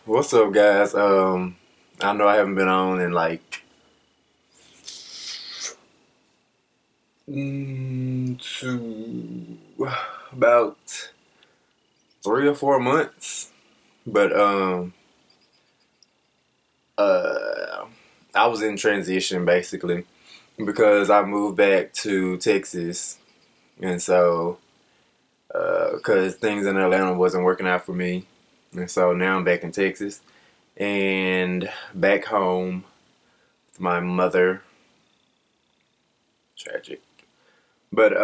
What's up, guys? I know I haven't been on in like two, about 3 or 4 months, but I was in transition basically because I moved back to Texas, and so because things in Atlanta wasn't working out for me, and so now I'm back in Texas and back home with my mother. Tragic, but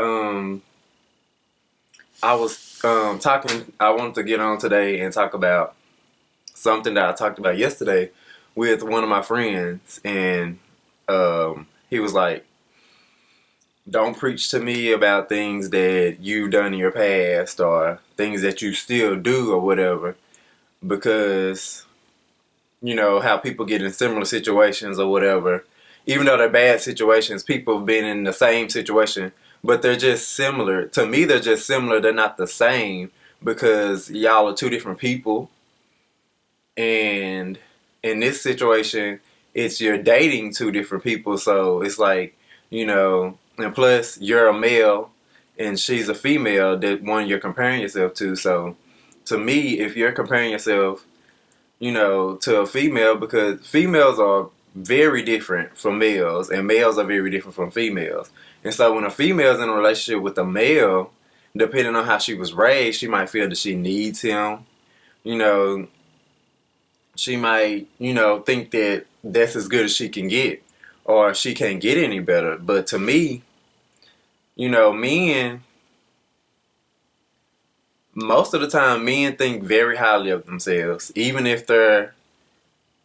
I was talking. I wanted to get on today and talk about something that I talked about yesterday with one of my friends, and he was like, "Don't preach to me about things that you've done in your past or things that you still do or whatever, because you know how people get in similar situations or whatever. Even though they're bad situations, people have been in the same situation, but they're just similar. To me, they're just similar. They're not the same because y'all are two different people. And in this situation, it's you're dating two different people. So it's like, and plus you're a male and she's a female that one you're comparing yourself to. So to me, if you're comparing yourself to a female, because females are very different from males and males are very different from females. And so when a female's in a relationship with a male, depending on how she was raised, she might feel that she needs him. You know, she might, think that that's as good as she can get or she can't get any better. But to me, men, most of the time, men think very highly of themselves, even if they're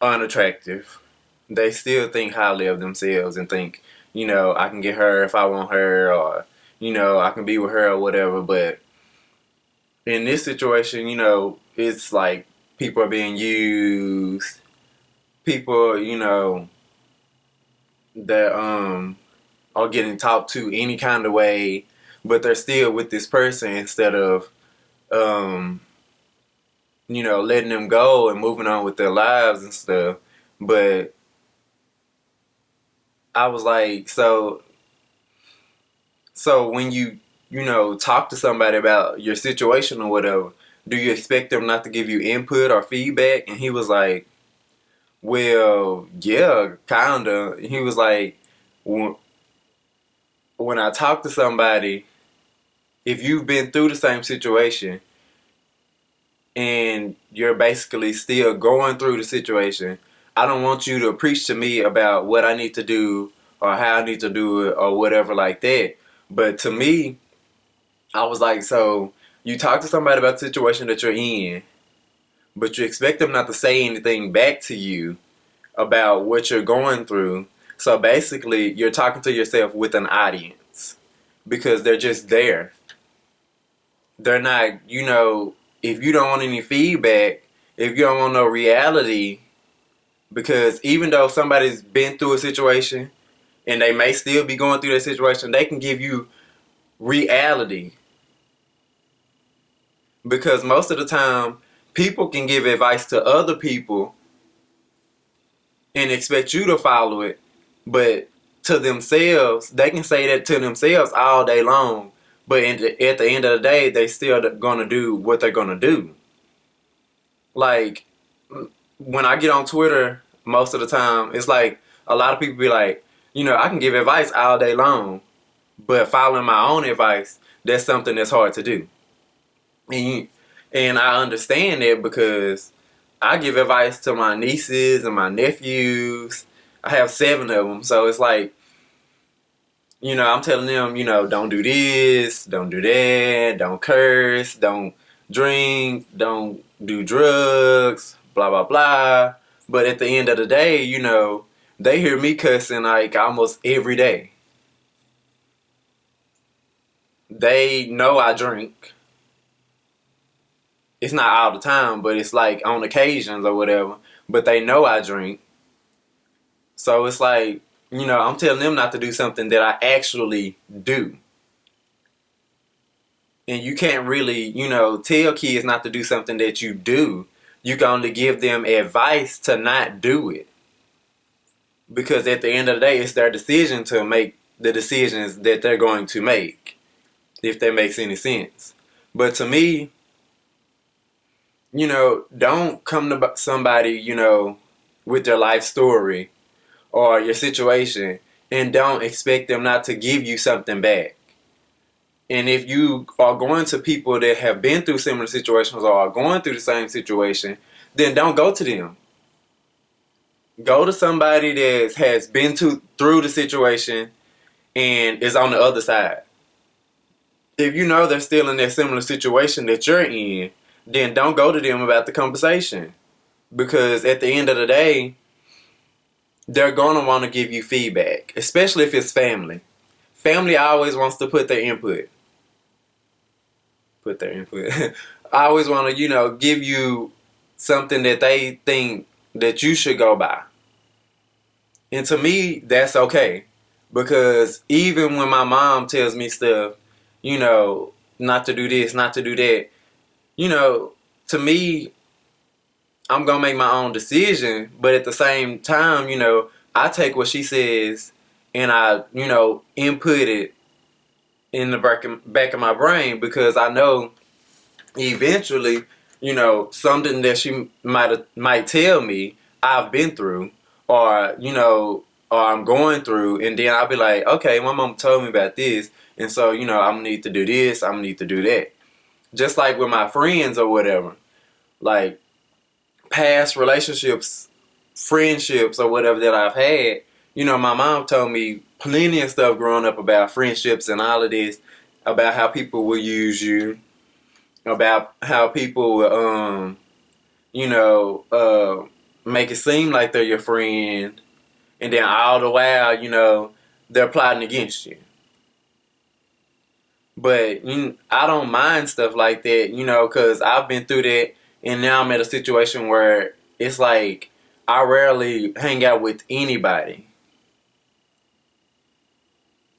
unattractive. They still think highly of themselves and think, I can get her if I want her, or, I can be with her or whatever. But in this situation, it's like people are being used. People, that are getting talked to any kind of way, but they're still with this person instead of, um, letting them go and moving on with their lives and stuff. But I was like, so when you talk to somebody about your situation or whatever, do you expect them not to give you input or feedback? And he was like, well, yeah, kinda. He was like, when I talk to somebody, if you've been through the same situation and you're basically still going through the situation, I don't want you to preach to me about what I need to do or how I need to do it or whatever like that. But to me, I was like, so you talk to somebody about the situation that you're in, but you expect them not to say anything back to you about what you're going through. So basically, you're talking to yourself with an audience because they're just there. They're not, if you don't want any feedback, if you don't want no reality, because even though somebody's been through a situation and they may still be going through that situation, they can give you reality. Because most of the time, people can give advice to other people and expect you to follow it, but to themselves, they can say that to themselves all day long. But at the end of the day, they still gonna do what they're gonna do. Like when I get on Twitter, most of the time, it's like a lot of people be like, I can give advice all day long, but following my own advice, that's something that's hard to do. And and I understand that because I give advice to my nieces and my nephews. I have 7 of them, so it's like, I'm telling them, don't do this, don't do that, don't curse, don't drink, don't do drugs, blah blah blah. But at the end of the day, they hear me cussing like almost every day. They know I drink. It's not all the time, but it's like on occasions or whatever. But they know I drink. So it's like, I'm telling them not to do something that I actually do. And you can't really, tell kids not to do something that you do you can only give them advice to not do it. Because at the end of the day, it's their decision to make the decisions that they're going to make, if that makes any sense. But to me, don't come to somebody, with their life story or your situation and don't expect them not to give you something back. And if you are going to people that have been through similar situations or are going through the same situation, then don't go to them. Go to somebody that has been through the situation and is on the other side. If you know they're still in that similar situation that you're in, then don't go to them about the conversation. Because at the end of the day, they're going to want to give you feedback, especially if it's family. Family always wants to put their input. I always want to, give you something that they think that you should go by. And to me, that's okay. Because even when my mom tells me stuff, not to do this, not to do that, to me, I'm going to make my own decision. But at the same time, I take what she says and I, input it in the back of my brain, because I know eventually, something that she might tell me I've been through, or or I'm going through, and then I'll be like, okay, my mom told me about this, and so I'm gonna need to do this, I'm gonna need to do that. Just like with my friends or whatever, like past relationships, friendships or whatever that I've had, my mom told me plenty of stuff growing up about friendships and all of this, about how people will use you, about how people will, make it seem like they're your friend, and then all the while, they're plotting against you. But I don't mind stuff like that, because I've been through that, and now I'm at a situation where it's like I rarely hang out with anybody.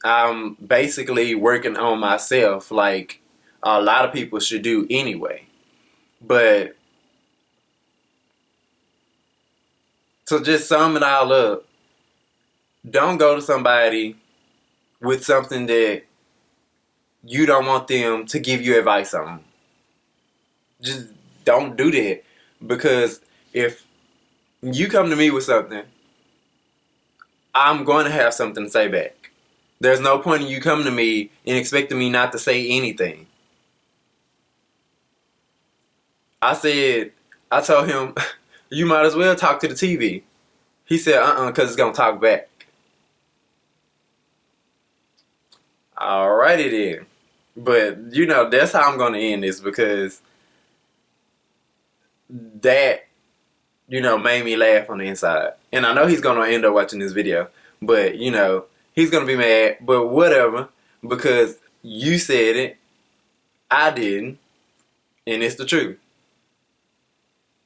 I'm basically working on myself, like a lot of people should do anyway. But to just sum it all up, don't go to somebody with something that you don't want them to give you advice on. Just don't do that. Because if you come to me with something, I'm going to have something to say back. There's no point in you coming to me and expecting me not to say anything. I told him, you might as well talk to the TV. He said, because it's going to talk back. Alrighty then. But, that's how I'm going to end this, because that, made me laugh on the inside. And I know he's going to end up watching this video. But, he's going to be mad. But whatever. Because you said it. I didn't. And it's the truth.